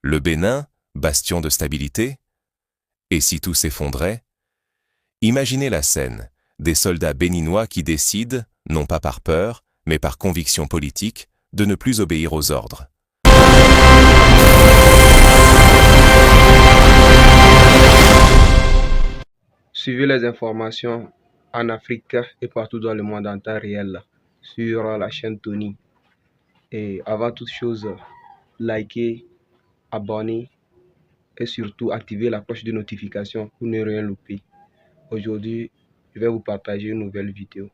Le Bénin, bastion de stabilité? Et si tout s'effondrait? Imaginez la scène, des soldats béninois qui décident, non pas par peur, mais par conviction politique, de ne plus obéir aux ordres. Suivez les informations en Afrique et partout dans le monde en temps réel sur la chaîne Tony. Et avant toute chose, likez, abonnez et surtout activez la cloche de notification pour ne rien louper. Aujourd'hui, je vais vous partager une nouvelle vidéo.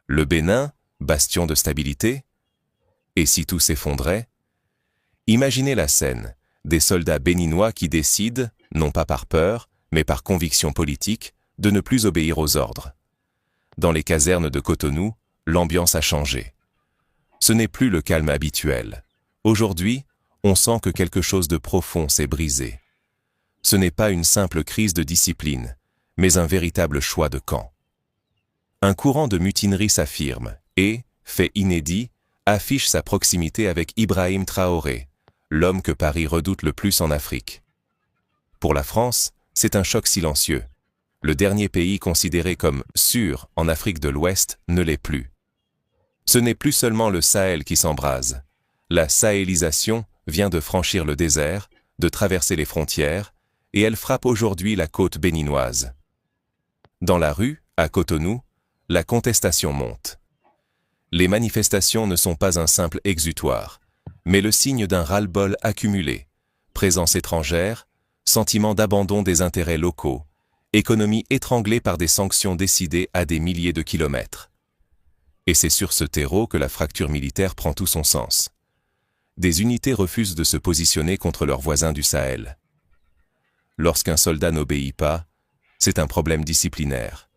Le Bénin, bastion de stabilité? Et si tout s'effondrait? Imaginez la scène, des soldats béninois qui décident, non pas par peur, mais par conviction politique, de ne plus obéir aux ordres. Dans les casernes de Cotonou, l'ambiance a changé. Ce n'est plus le calme habituel. Aujourd'hui, on sent que quelque chose de profond s'est brisé. Ce n'est pas une simple crise de discipline, mais un véritable choix de camp. Un courant de mutinerie s'affirme et, fait inédit, affiche sa proximité avec Ibrahim Traoré, l'homme que Paris redoute le plus en Afrique. Pour la France, c'est un choc silencieux. Le dernier pays considéré comme « sûr » en Afrique de l'Ouest ne l'est plus. Ce n'est plus seulement le Sahel qui s'embrase. La sahélisation vient de franchir le désert, de traverser les frontières, et elle frappe aujourd'hui la côte béninoise. Dans la rue, à Cotonou, la contestation monte. Les manifestations ne sont pas un simple exutoire, mais le signe d'un ras-le-bol accumulé, présence étrangère, sentiment d'abandon des intérêts locaux, économie étranglée par des sanctions décidées à des milliers de kilomètres. Et c'est sur ce terreau que la fracture militaire prend tout son sens. Des unités refusent de se positionner contre leurs voisins du Sahel. Lorsqu'un soldat n'obéit pas, c'est un problème disciplinaire.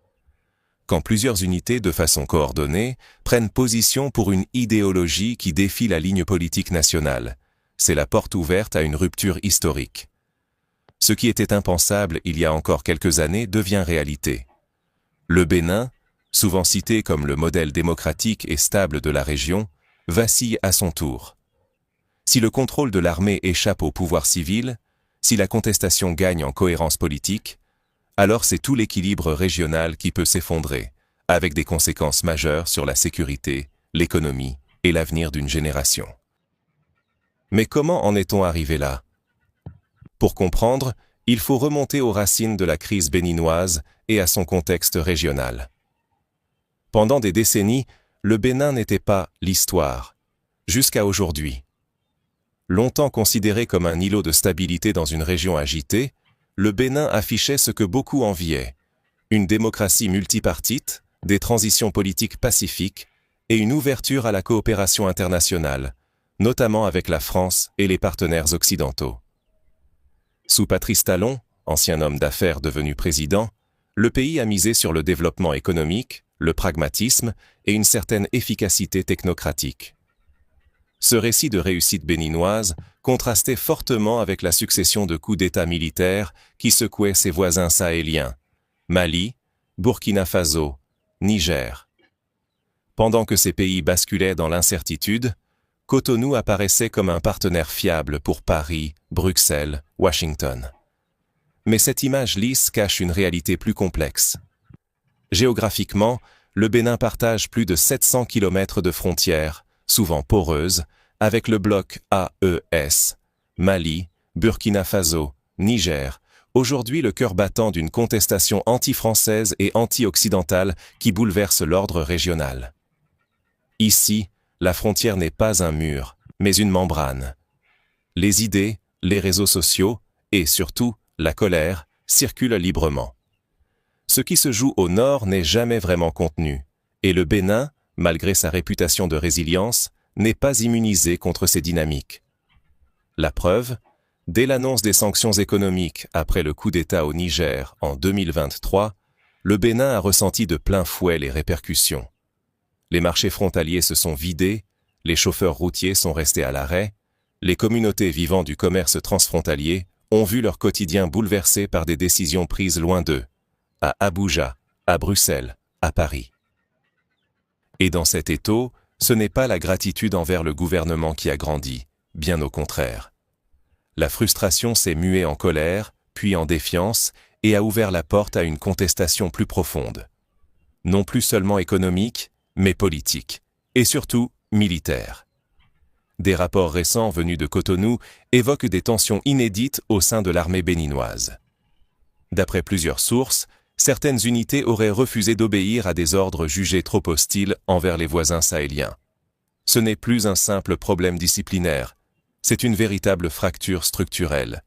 Quand plusieurs unités, de façon coordonnée, prennent position pour une idéologie qui défie la ligne politique nationale, c'est la porte ouverte à une rupture historique. Ce qui était impensable il y a encore quelques années devient réalité. Le Bénin, souvent cité comme le modèle démocratique et stable de la région, vacille à son tour. Si le contrôle de l'armée échappe au pouvoir civil, si la contestation gagne en cohérence politique, alors c'est tout l'équilibre régional qui peut s'effondrer, avec des conséquences majeures sur la sécurité, l'économie et l'avenir d'une génération. Mais comment en est-on arrivé là? Pour comprendre, il faut remonter aux racines de la crise béninoise et à son contexte régional. Pendant des décennies, le Bénin n'était pas l'histoire, jusqu'à aujourd'hui. Longtemps considéré comme un îlot de stabilité dans une région agitée, le Bénin affichait ce que beaucoup enviaient, une démocratie multipartite, des transitions politiques pacifiques et une ouverture à la coopération internationale, notamment avec la France et les partenaires occidentaux. Sous Patrice Talon, ancien homme d'affaires devenu président, le pays a misé sur le développement économique, le pragmatisme et une certaine efficacité technocratique. Ce récit de réussite béninoise contrastait fortement avec la succession de coups d'État militaires qui secouaient ses voisins sahéliens, Mali, Burkina Faso, Niger. Pendant que ces pays basculaient dans l'incertitude, Cotonou apparaissait comme un partenaire fiable pour Paris, Bruxelles, Washington. Mais cette image lisse cache une réalité plus complexe. Géographiquement, le Bénin partage plus de 700 km de frontières, souvent poreuses, avec le bloc AES, Mali, Burkina Faso, Niger, aujourd'hui le cœur battant d'une contestation anti-française et anti-occidentale qui bouleverse l'ordre régional. Ici, la frontière n'est pas un mur, mais une membrane. Les idées, les réseaux sociaux et surtout la colère circulent librement. Ce qui se joue au nord n'est jamais vraiment contenu, et le Bénin, malgré sa réputation de résilience, n'est pas immunisé contre ces dynamiques. La preuve, dès l'annonce des sanctions économiques après le coup d'État au Niger en 2023, le Bénin a ressenti de plein fouet les répercussions. Les marchés frontaliers se sont vidés, les chauffeurs routiers sont restés à l'arrêt, les communautés vivant du commerce transfrontalier ont vu leur quotidien bouleversé par des décisions prises loin d'eux, à Abuja, à Bruxelles, à Paris. Et dans cet étau, ce n'est pas la gratitude envers le gouvernement qui a grandi, bien au contraire. La frustration s'est muée en colère, puis en défiance, et a ouvert la porte à une contestation plus profonde. Non plus seulement économique, mais politique, et surtout militaire. Des rapports récents venus de Cotonou évoquent des tensions inédites au sein de l'armée béninoise. D'après plusieurs sources, certaines unités auraient refusé d'obéir à des ordres jugés trop hostiles envers les voisins sahéliens. Ce n'est plus un simple problème disciplinaire, c'est une véritable fracture structurelle.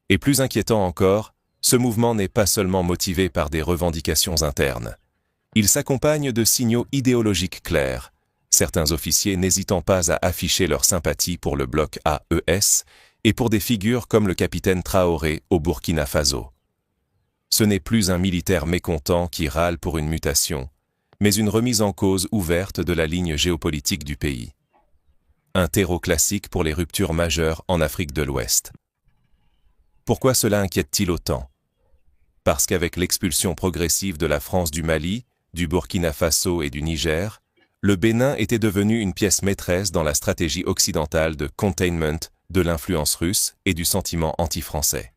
Et plus inquiétant encore, ce mouvement n'est pas seulement motivé par des revendications internes. Il s'accompagne de signaux idéologiques clairs, certains officiers n'hésitant pas à afficher leur sympathie pour le bloc AES et pour des figures comme le capitaine Traoré au Burkina Faso. Ce n'est plus un militaire mécontent qui râle pour une mutation, mais une remise en cause ouverte de la ligne géopolitique du pays. Un terreau classique pour les ruptures majeures en Afrique de l'Ouest. Pourquoi cela inquiète-t-il autant? Parce qu'avec l'expulsion progressive de la France du Mali, du Burkina Faso et du Niger, le Bénin était devenu une pièce maîtresse dans la stratégie occidentale de containment de l'influence russe et du sentiment anti-français.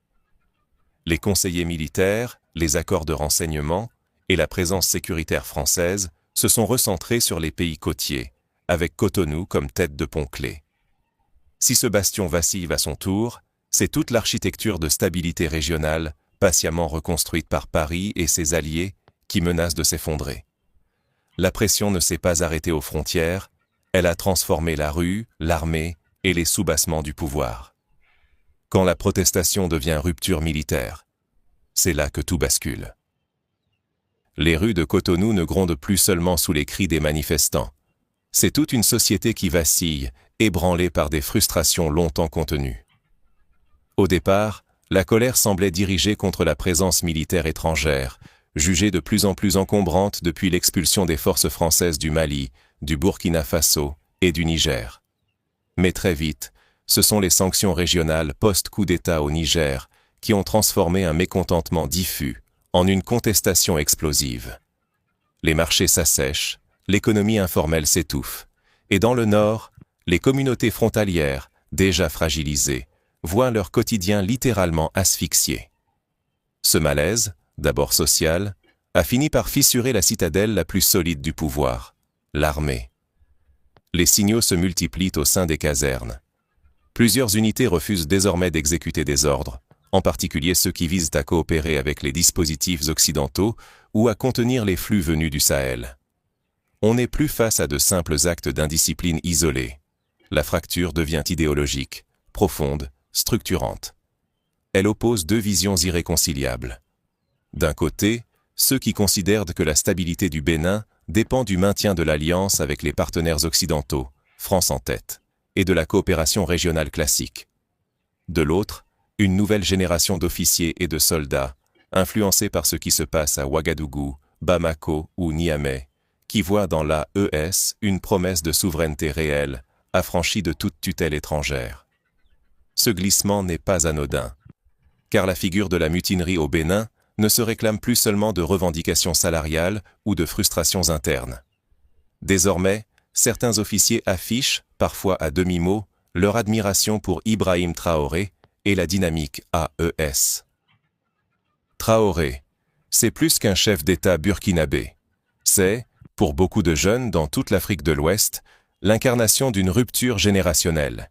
Les conseillers militaires, les accords de renseignement et la présence sécuritaire française se sont recentrés sur les pays côtiers, avec Cotonou comme tête de pont-clé. Si ce bastion vacille à son tour, c'est toute l'architecture de stabilité régionale, patiemment reconstruite par Paris et ses alliés, qui menace de s'effondrer. La pression ne s'est pas arrêtée aux frontières, elle a transformé la rue, l'armée et les soubassements du pouvoir. Quand la protestation devient rupture militaire, c'est là que tout bascule. Les rues de Cotonou ne grondent plus seulement sous les cris des manifestants. C'est toute une société qui vacille, ébranlée par des frustrations longtemps contenues. Au départ, la colère semblait dirigée contre la présence militaire étrangère, jugée de plus en plus encombrante depuis l'expulsion des forces françaises du Mali, du Burkina Faso et du Niger. Mais très vite, ce sont les sanctions régionales post-coup d'État au Niger qui ont transformé un mécontentement diffus en une contestation explosive. Les marchés s'assèchent, l'économie informelle s'étouffe, et dans le Nord, les communautés frontalières, déjà fragilisées, voient leur quotidien littéralement asphyxié. Ce malaise, d'abord social, a fini par fissurer la citadelle la plus solide du pouvoir, l'armée. Les signaux se multiplient au sein des casernes. Plusieurs unités refusent désormais d'exécuter des ordres, en particulier ceux qui visent à coopérer avec les dispositifs occidentaux ou à contenir les flux venus du Sahel. On n'est plus face à de simples actes d'indiscipline isolés. La fracture devient idéologique, profonde, structurante. Elle oppose deux visions irréconciliables. D'un côté, ceux qui considèrent que la stabilité du Bénin dépend du maintien de l'alliance avec les partenaires occidentaux, France en tête, et de la coopération régionale classique. De l'autre, une nouvelle génération d'officiers et de soldats, influencés par ce qui se passe à Ouagadougou, Bamako ou Niamey, qui voient dans l'AES une promesse de souveraineté réelle, affranchie de toute tutelle étrangère. Ce glissement n'est pas anodin, car la figure de la mutinerie au Bénin ne se réclame plus seulement de revendications salariales ou de frustrations internes. Désormais, certains officiers affichent, parfois à demi-mot, leur admiration pour Ibrahim Traoré et la dynamique AES. Traoré, c'est plus qu'un chef d'État burkinabé. C'est, pour beaucoup de jeunes dans toute l'Afrique de l'Ouest, l'incarnation d'une rupture générationnelle.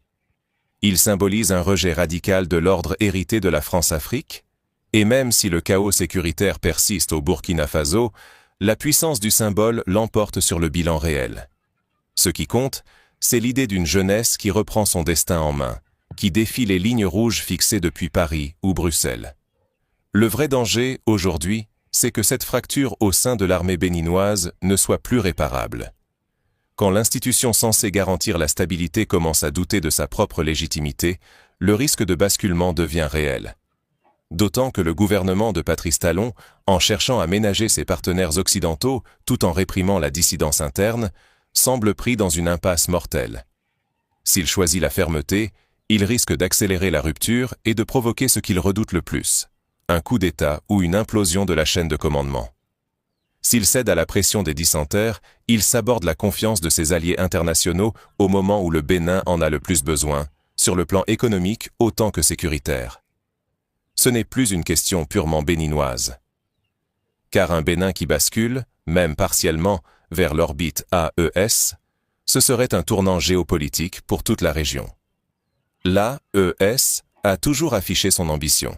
Il symbolise un rejet radical de l'ordre hérité de la France-Afrique, et même si le chaos sécuritaire persiste au Burkina Faso, la puissance du symbole l'emporte sur le bilan réel. Ce qui compte, c'est l'idée d'une jeunesse qui reprend son destin en main, qui défie les lignes rouges fixées depuis Paris ou Bruxelles. Le vrai danger, aujourd'hui, c'est que cette fracture au sein de l'armée béninoise ne soit plus réparable. Quand l'institution censée garantir la stabilité commence à douter de sa propre légitimité, le risque de basculement devient réel. D'autant que le gouvernement de Patrice Talon, en cherchant à ménager ses partenaires occidentaux tout en réprimant la dissidence interne, semble pris dans une impasse mortelle. S'il choisit la fermeté, il risque d'accélérer la rupture et de provoquer ce qu'il redoute le plus, un coup d'État ou une implosion de la chaîne de commandement. S'il cède à la pression des dissenteurs, il saborde la confiance de ses alliés internationaux au moment où le Bénin en a le plus besoin, sur le plan économique autant que sécuritaire. Ce n'est plus une question purement béninoise. Car un Bénin qui bascule, même partiellement, vers l'orbite AES, ce serait un tournant géopolitique pour toute la région. L'AES a toujours affiché son ambition.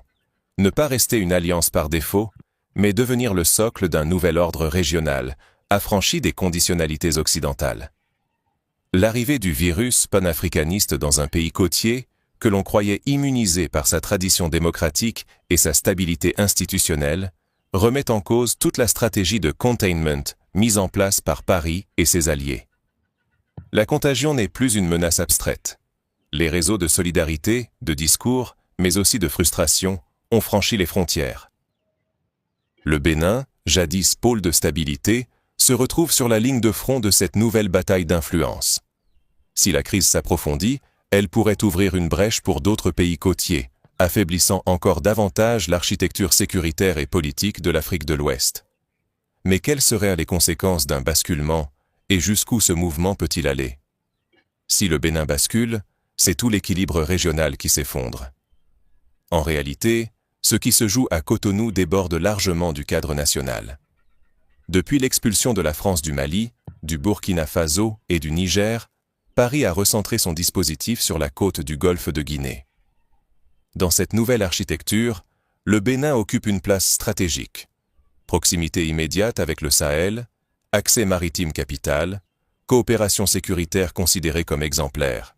Ne pas rester une alliance par défaut, mais devenir le socle d'un nouvel ordre régional, affranchi des conditionnalités occidentales. L'arrivée du virus panafricaniste dans un pays côtier, que l'on croyait immunisé par sa tradition démocratique et sa stabilité institutionnelle, remet en cause toute la stratégie de containment mise en place par Paris et ses alliés. La contagion n'est plus une menace abstraite. Les réseaux de solidarité, de discours, mais aussi de frustration, ont franchi les frontières. Le Bénin, jadis pôle de stabilité, se retrouve sur la ligne de front de cette nouvelle bataille d'influence. Si la crise s'approfondit, elle pourrait ouvrir une brèche pour d'autres pays côtiers, affaiblissant encore davantage l'architecture sécuritaire et politique de l'Afrique de l'Ouest. Mais quelles seraient les conséquences d'un basculement, et jusqu'où ce mouvement peut-il aller? Si le Bénin bascule, c'est tout l'équilibre régional qui s'effondre. En réalité, ce qui se joue à Cotonou déborde largement du cadre national. Depuis l'expulsion de la France du Mali, du Burkina Faso et du Niger, Paris a recentré son dispositif sur la côte du golfe de Guinée. Dans cette nouvelle architecture, le Bénin occupe une place stratégique. Proximité immédiate avec le Sahel, accès maritime capital, coopération sécuritaire considérée comme exemplaire.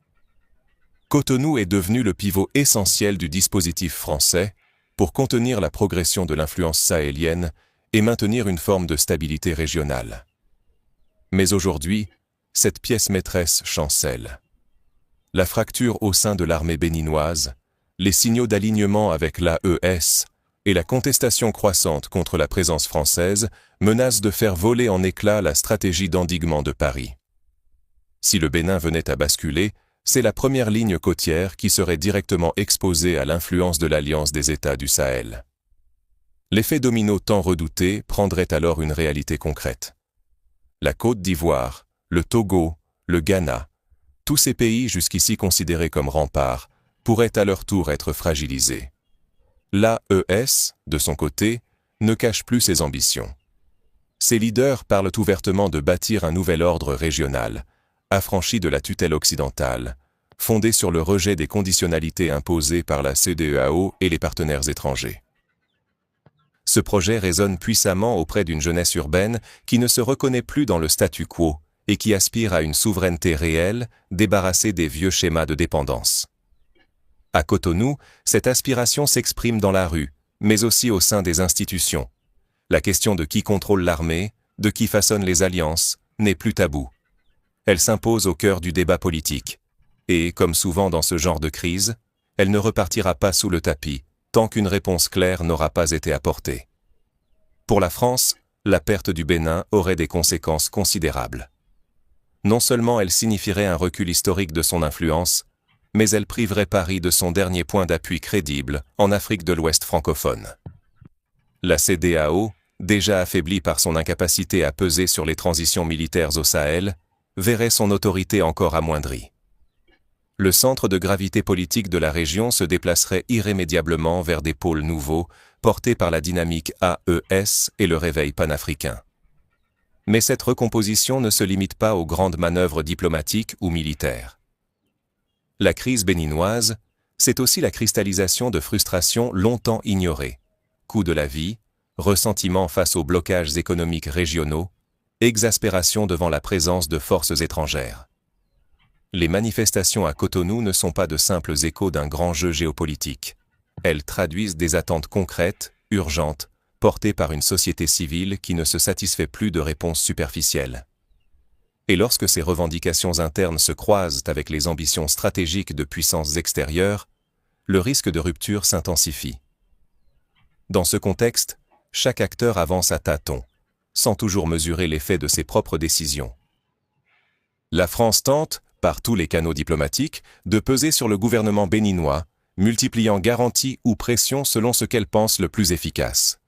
Cotonou est devenu le pivot essentiel du dispositif français pour contenir la progression de l'influence sahélienne et maintenir une forme de stabilité régionale. Mais aujourd'hui, cette pièce maîtresse chancelle. La fracture au sein de l'armée béninoise, les signaux d'alignement avec l'AES et la contestation croissante contre la présence française menacent de faire voler en éclats la stratégie d'endiguement de Paris. Si le Bénin venait à basculer, c'est la première ligne côtière qui serait directement exposée à l'influence de l'Alliance des États du Sahel. L'effet domino tant redouté prendrait alors une réalité concrète. La Côte d'Ivoire, le Togo, le Ghana, tous ces pays jusqu'ici considérés comme remparts, pourraient à leur tour être fragilisés. L'AES, de son côté, ne cache plus ses ambitions. Ses leaders parlent ouvertement de bâtir un nouvel ordre régional, affranchi de la tutelle occidentale, fondé sur le rejet des conditionnalités imposées par la CEDEAO et les partenaires étrangers. Ce projet résonne puissamment auprès d'une jeunesse urbaine qui ne se reconnaît plus dans le statu quo et qui aspire à une souveraineté réelle, débarrassée des vieux schémas de dépendance. À Cotonou, cette aspiration s'exprime dans la rue, mais aussi au sein des institutions. La question de qui contrôle l'armée, de qui façonne les alliances, n'est plus taboue. Elle s'impose au cœur du débat politique. Et, comme souvent dans ce genre de crise, elle ne repartira pas sous le tapis, tant qu'une réponse claire n'aura pas été apportée. Pour la France, la perte du Bénin aurait des conséquences considérables. Non seulement elle signifierait un recul historique de son influence, mais elle priverait Paris de son dernier point d'appui crédible en Afrique de l'Ouest francophone. La CEDEAO, déjà affaiblie par son incapacité à peser sur les transitions militaires au Sahel, verrait son autorité encore amoindrie. Le centre de gravité politique de la région se déplacerait irrémédiablement vers des pôles nouveaux, portés par la dynamique AES et le réveil panafricain. Mais cette recomposition ne se limite pas aux grandes manœuvres diplomatiques ou militaires. La crise béninoise, c'est aussi la cristallisation de frustrations longtemps ignorées, coût de la vie, ressentiment face aux blocages économiques régionaux, exaspération devant la présence de forces étrangères. Les manifestations à Cotonou ne sont pas de simples échos d'un grand jeu géopolitique. Elles traduisent des attentes concrètes, urgentes, portées par une société civile qui ne se satisfait plus de réponses superficielles. Et lorsque ces revendications internes se croisent avec les ambitions stratégiques de puissances extérieures, le risque de rupture s'intensifie. Dans ce contexte, chaque acteur avance à tâtons, sans toujours mesurer l'effet de ses propres décisions. La France tente, par tous les canaux diplomatiques, de peser sur le gouvernement béninois, multipliant garanties ou pressions selon ce qu'elle pense le plus efficace.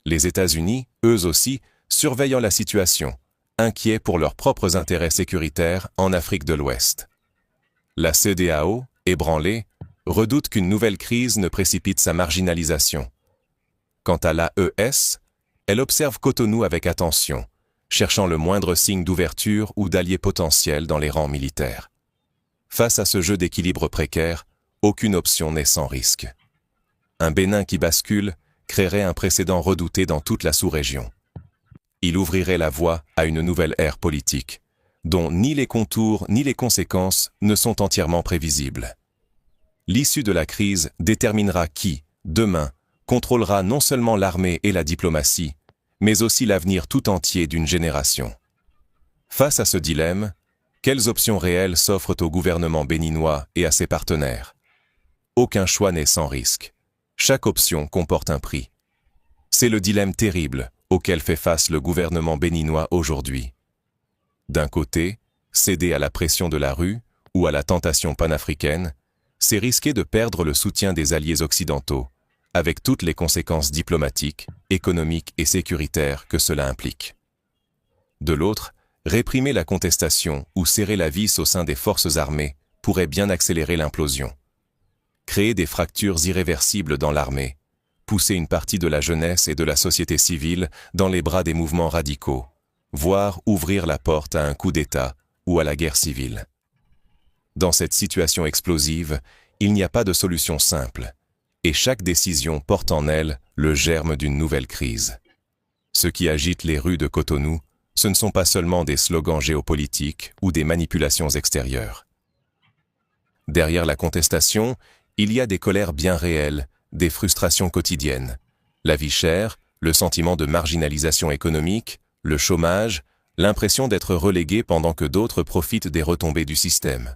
Les États-Unis, eux aussi, surveillant la situation, inquiets pour leurs propres intérêts sécuritaires en Afrique de l'Ouest. La CEDEAO, ébranlée, redoute qu'une nouvelle crise ne précipite sa marginalisation. Quant à l'AES, elle observe Cotonou avec attention, cherchant le moindre signe d'ouverture ou d'alliés potentiels dans les rangs militaires. Face à ce jeu d'équilibre précaire, aucune option n'est sans risque. Un Bénin qui bascule créerait un précédent redouté dans toute la sous-région. Il ouvrirait la voie à une nouvelle ère politique, dont ni les contours ni les conséquences ne sont entièrement prévisibles. L'issue de la crise déterminera qui, demain, contrôlera non seulement l'armée et la diplomatie, mais aussi l'avenir tout entier d'une génération. Face à ce dilemme, quelles options réelles s'offrent au gouvernement béninois et à ses partenaires? Aucun choix n'est sans risque. Chaque option comporte un prix. C'est le dilemme terrible auquel fait face le gouvernement béninois aujourd'hui. D'un côté, céder à la pression de la rue ou à la tentation panafricaine, c'est risquer de perdre le soutien des alliés occidentaux, avec toutes les conséquences diplomatiques, économiques et sécuritaires que cela implique. De l'autre, réprimer la contestation ou serrer la vis au sein des forces armées pourrait bien accélérer l'implosion. Créer des fractures irréversibles dans l'armée, pousser une partie de la jeunesse et de la société civile dans les bras des mouvements radicaux, voire ouvrir la porte à un coup d'État ou à la guerre civile. Dans cette situation explosive, il n'y a pas de solution simple, et chaque décision porte en elle le germe d'une nouvelle crise. Ce qui agite les rues de Cotonou, ce ne sont pas seulement des slogans géopolitiques ou des manipulations extérieures. Derrière la contestation, il y a des colères bien réelles, des frustrations quotidiennes. La vie chère, le sentiment de marginalisation économique, le chômage, l'impression d'être relégué pendant que d'autres profitent des retombées du système.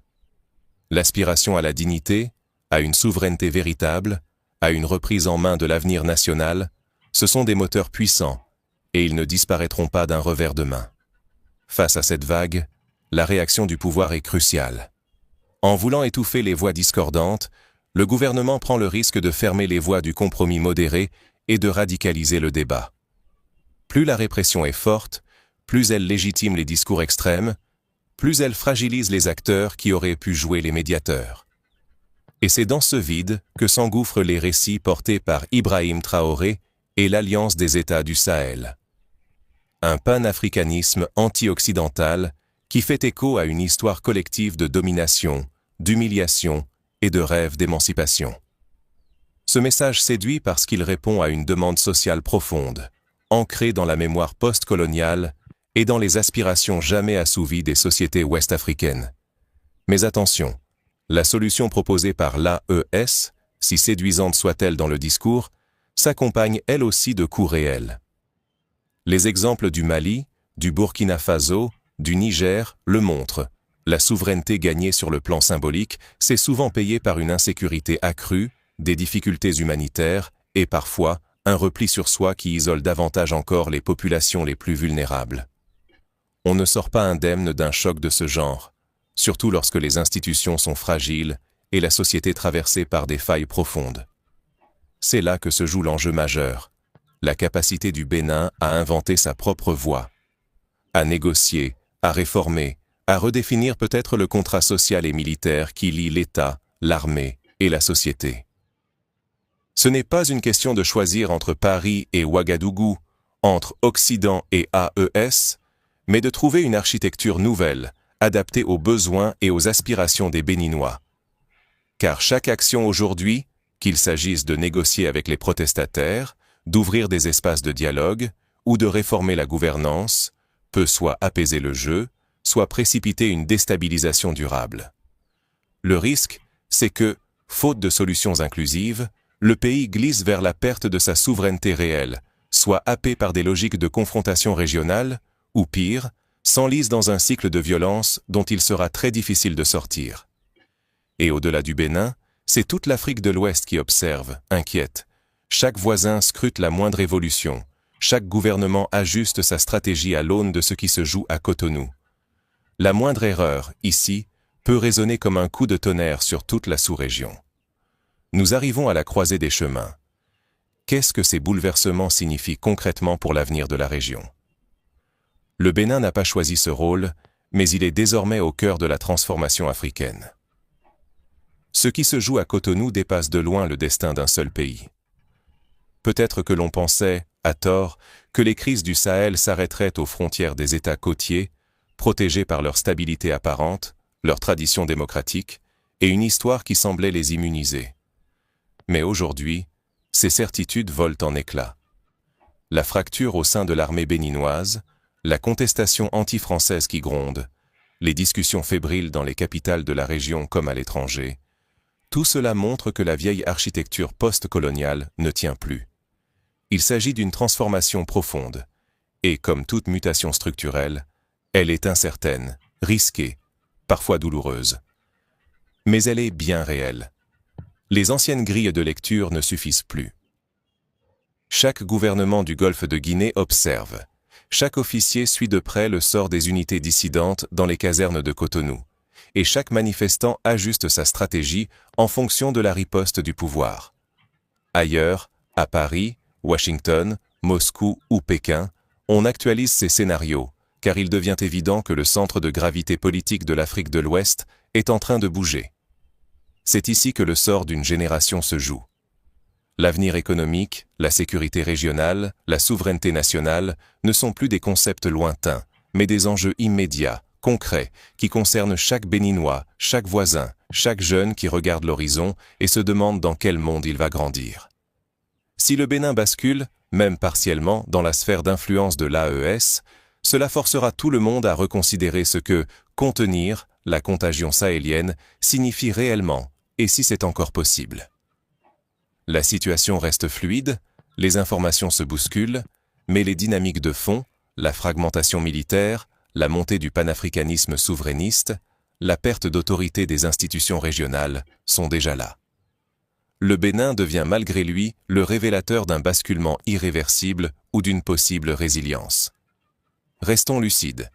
L'aspiration à la dignité, à une souveraineté véritable, à une reprise en main de l'avenir national, ce sont des moteurs puissants, et ils ne disparaîtront pas d'un revers de main. Face à cette vague, la réaction du pouvoir est cruciale. En voulant étouffer les voix discordantes, le gouvernement prend le risque de fermer les voies du compromis modéré et de radicaliser le débat. Plus la répression est forte, plus elle légitime les discours extrêmes, plus elle fragilise les acteurs qui auraient pu jouer les médiateurs. Et c'est dans ce vide que s'engouffrent les récits portés par Ibrahim Traoré et l'Alliance des États du Sahel. Un panafricanisme anti-occidental qui fait écho à une histoire collective de domination, d'humiliation et de rêve d'émancipation. Ce message séduit parce qu'il répond à une demande sociale profonde, ancrée dans la mémoire post-coloniale et dans les aspirations jamais assouvies des sociétés ouest-africaines. Mais attention, la solution proposée par l'AES, si séduisante soit-elle dans le discours, s'accompagne elle aussi de coûts réels. Les exemples du Mali, du Burkina Faso, du Niger le montrent. La souveraineté gagnée sur le plan symbolique s'est souvent payée par une insécurité accrue, des difficultés humanitaires et parfois un repli sur soi qui isole davantage encore les populations les plus vulnérables. On ne sort pas indemne d'un choc de ce genre, surtout lorsque les institutions sont fragiles et la société traversée par des failles profondes. C'est là que se joue l'enjeu majeur, la capacité du Bénin à inventer sa propre voie, à négocier, à réformer, à redéfinir peut-être le contrat social et militaire qui lie l'État, l'armée et la société. Ce n'est pas une question de choisir entre Paris et Ouagadougou, entre Occident et AES, mais de trouver une architecture nouvelle, adaptée aux besoins et aux aspirations des Béninois. Car chaque action aujourd'hui, qu'il s'agisse de négocier avec les protestataires, d'ouvrir des espaces de dialogue ou de réformer la gouvernance, peut soit apaiser le jeu, soit précipiter une déstabilisation durable. Le risque, c'est que, faute de solutions inclusives, le pays glisse vers la perte de sa souveraineté réelle, soit happé par des logiques de confrontation régionale, ou pire, s'enlise dans un cycle de violence dont il sera très difficile de sortir. Et au-delà du Bénin, c'est toute l'Afrique de l'Ouest qui observe, inquiète. Chaque voisin scrute la moindre évolution, chaque gouvernement ajuste sa stratégie à l'aune de ce qui se joue à Cotonou. La moindre erreur, ici, peut résonner comme un coup de tonnerre sur toute la sous-région. Nous arrivons à la croisée des chemins. Qu'est-ce que ces bouleversements signifient concrètement pour l'avenir de la région ? Le Bénin n'a pas choisi ce rôle, mais il est désormais au cœur de la transformation africaine. Ce qui se joue à Cotonou dépasse de loin le destin d'un seul pays. Peut-être que l'on pensait, à tort, que les crises du Sahel s'arrêteraient aux frontières des États côtiers, protégés par leur stabilité apparente, leur tradition démocratique, et une histoire qui semblait les immuniser. Mais aujourd'hui, ces certitudes volent en éclats. La fracture au sein de l'armée béninoise, la contestation anti-française qui gronde, les discussions fébriles dans les capitales de la région comme à l'étranger, tout cela montre que la vieille architecture post-coloniale ne tient plus. Il s'agit d'une transformation profonde, et comme toute mutation structurelle, elle est incertaine, risquée, parfois douloureuse. Mais elle est bien réelle. Les anciennes grilles de lecture ne suffisent plus. Chaque gouvernement du Golfe de Guinée observe. Chaque officier suit de près le sort des unités dissidentes dans les casernes de Cotonou. Et chaque manifestant ajuste sa stratégie en fonction de la riposte du pouvoir. Ailleurs, à Paris, Washington, Moscou ou Pékin, on actualise ces scénarios, car il devient évident que le centre de gravité politique de l'Afrique de l'Ouest est en train de bouger. C'est ici que le sort d'une génération se joue. L'avenir économique, la sécurité régionale, la souveraineté nationale ne sont plus des concepts lointains, mais des enjeux immédiats, concrets, qui concernent chaque Béninois, chaque voisin, chaque jeune qui regarde l'horizon et se demande dans quel monde il va grandir. Si le Bénin bascule, même partiellement, dans la sphère d'influence de l'AES, cela forcera tout le monde à reconsidérer ce que contenir la contagion sahélienne signifie réellement, et si c'est encore possible. La situation reste fluide, les informations se bousculent, mais les dynamiques de fond, la fragmentation militaire, la montée du panafricanisme souverainiste, la perte d'autorité des institutions régionales sont déjà là. Le Bénin devient malgré lui le révélateur d'un basculement irréversible ou d'une possible résilience. Restons lucides.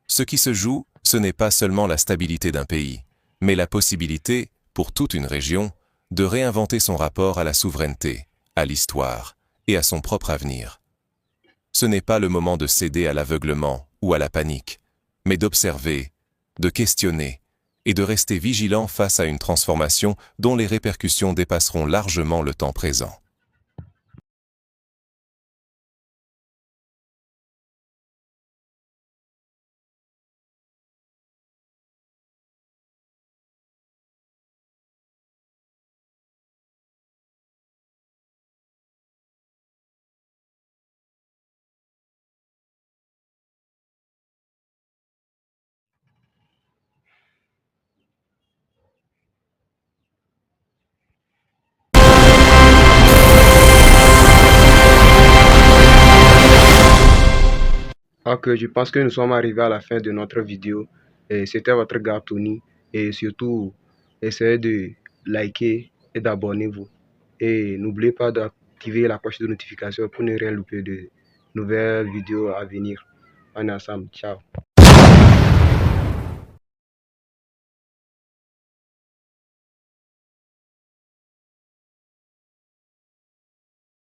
Ce qui se joue, ce n'est pas seulement la stabilité d'un pays, mais la possibilité, pour toute une région, de réinventer son rapport à la souveraineté, à l'histoire et à son propre avenir. Ce n'est pas le moment de céder à l'aveuglement ou à la panique, mais d'observer, de questionner et de rester vigilant face à une transformation dont les répercussions dépasseront largement le temps présent. Ok, je pense que nous sommes arrivés à la fin de notre vidéo. Et c'était votre gars Tony. Et surtout, essayez de liker et d'abonnez-vous. Et n'oubliez pas d'activer la cloche de notification pour ne rien louper de nouvelles vidéos à venir. On est ensemble. Ciao.